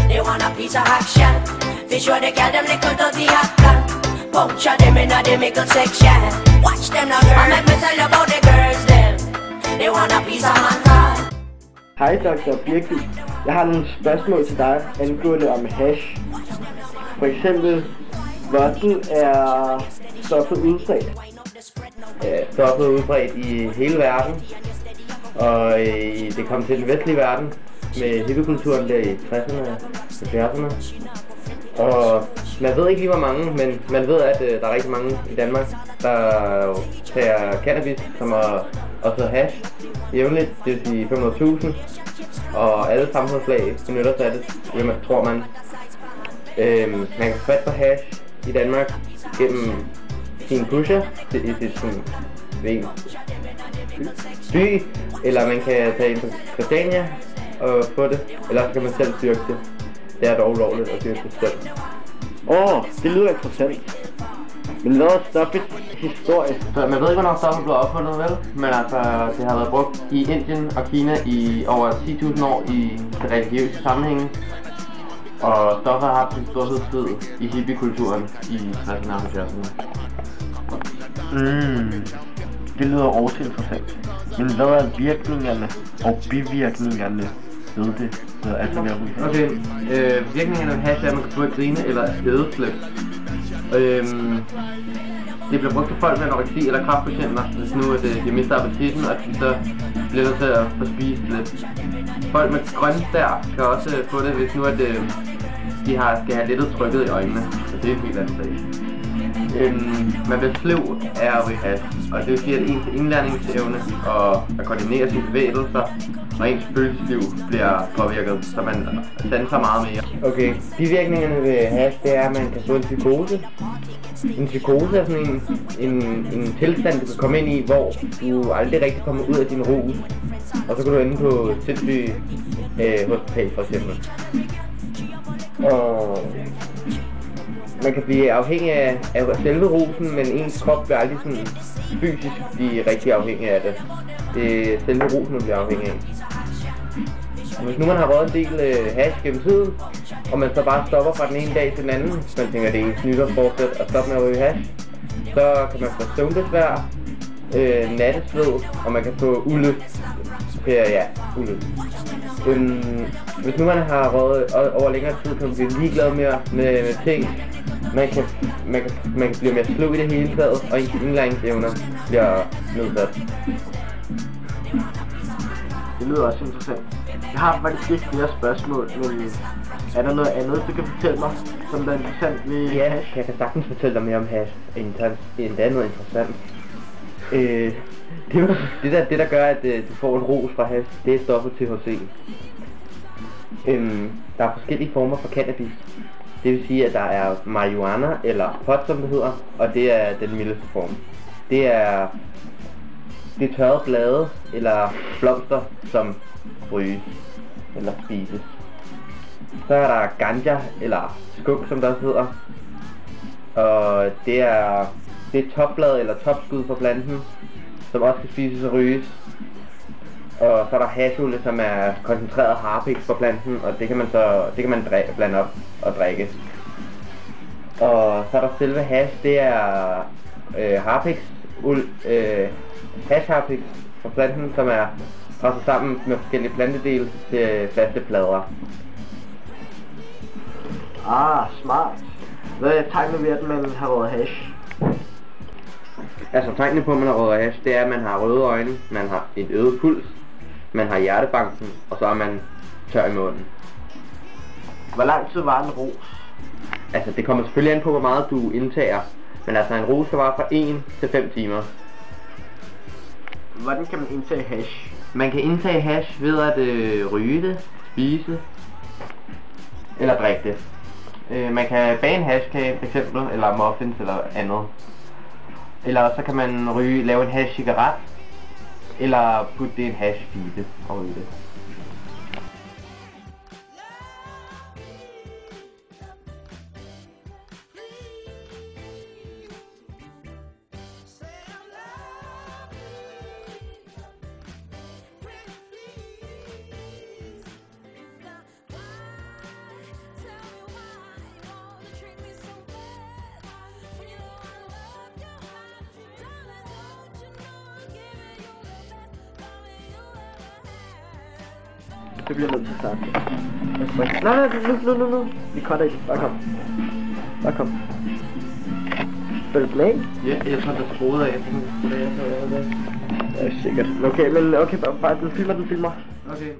They want a piece of action. Fish where they get them little dirty action. Puncture them in a difficult section. Watch them now, girl. Let me tell you about the girls them. They want a piece of mankind. Hej Dr. Birgit. Jeg har nogle spørgsmål til dig angående om hash. For eksempel, hvordan er stoffet udbredt? Stoffet er udbredt i hele verden, og det kom til den vestlige verden med hippiekulturen der i 60'erne og 70'erne. Og man ved ikke lige hvor mange, men man ved at der er rigtig mange i Danmark, der tager cannabis, som er også hash jævnligt, det vil sige 500.000, og alle samfundslag benytter sig af det, tror man. Man kan få fat på hash i Danmark gennem sin pusher i sit by, eller man kan tage ind på Christiania og få det, eller så kan man selv dyrke det. Det er dog ulovligt at dyrke det selv. Det lyder interessant. Men hvad er stoffets historie? Så man ved ikke, hvornår stoffet blev opfundet, vel? Men altså, det har været brugt i Indien og Kina i over 10.000 år i religiøse sammenhænge. Og stoffet har haft en storhedstid i hippiekulturen i 60'erne og 70'erne. Det lyder også interessant. Men hvad er virkningerne og bivirkningerne ved det? Okay, virkningerne af hash er, at man kan få et grine eller ædeslæb. Det bliver brugt til folk med anoreksi eller kræftpatienter, hvis nu at de mister appetitten, og de så bliver nødt til at få spist lidt. Folk med grønstær kan også få det, hvis nu at de skal have lettet trykket i øjnene, så det er helt andet sag. Man bliver sløv af at ryge hash, og det vil sige, at ens indlæringsevne og at koordinere sine bevægelser og ens følelsesliv bliver påvirket, så man sanser meget mere. Okay, bivirkningerne ved hash, det er, at man kan få en psykose. En psykose er sådan en tilstand, du kan komme ind i, hvor du aldrig rigtig kommer ud af din rus, og så kan du ende på sindssyg hospital for eksempel. Og man kan blive afhængig af selve rusen, men ens krop bliver aldrig sådan fysisk blive rigtig afhængig af det. Det er selve rusen, man bliver afhængig af. Og hvis nu man har røget en del hash gennem tiden, og man så bare stopper fra den ene dag til den anden, man tænker, det er ens nytårsforsæt at stoppe med at ryge hash, så kan man få søvnbesvær, nattesved, og man kan få ulyst. Ulyst. Hvis nu man har røget over længere tid, kan man blive ligeglad med ting. Man kan blive mere sløv i det hele taget, og ens indlæringsevner bliver nedsat. Det lyder også interessant. Jeg har faktisk ikke flere spørgsmål, men er der noget andet, du kan fortælle mig, som er interessant ved hash? Jeg kan sagtens fortælle dig mere om hash, end der er noget interessant. Det der gør, at du får en rus fra hash, det er stoffet THC. Der er forskellige former for cannabis. Det vil sige, at der er marihuana, eller pot som det hedder, og det er den mildeste form. Det er tørrede blade, eller blomster, som ryges, eller spises. Så er der ganja, eller skunk, som der også hedder. Og det er topblad, eller topskud fra planten, som også kan spises og ryges. Og så er der hasholie, som er koncentreret harpiks fra planten, og det kan man blande op og drikke. Og så er der selve hash, det er hash-harpiks fra planten, som er presset sammen med forskellige plantedele til faste plader. Smart. Hvad er tegnet ved, at man har røget hash? Altså tegnene på, at man har røget hash, det er, at man har røde øjne, man har et øget puls, man har hjertebanken, og så er man tør i munden. Hvor lang tid var en rus? Altså det kommer selvfølgelig an på, hvor meget du indtager, men altså en rus kan vare fra 1 til 5 timer. Hvordan kan man indtage hash? Man kan indtage hash ved at ryge det, spise eller drikke det. Man kan bage en hashkage for eksempel, eller muffins eller andet. Eller så kan man lave en hash cigaret, eller putte det i en hashpibe og ryge det. Det bliver nødt til at starte. Nej, nu. Vi cutter ikke. Bare kom. Bare kom. Spil play? Ja, jeg tror, der skruede af. Ja, sikkert. Okay, men okay, bare du filmer. Okay.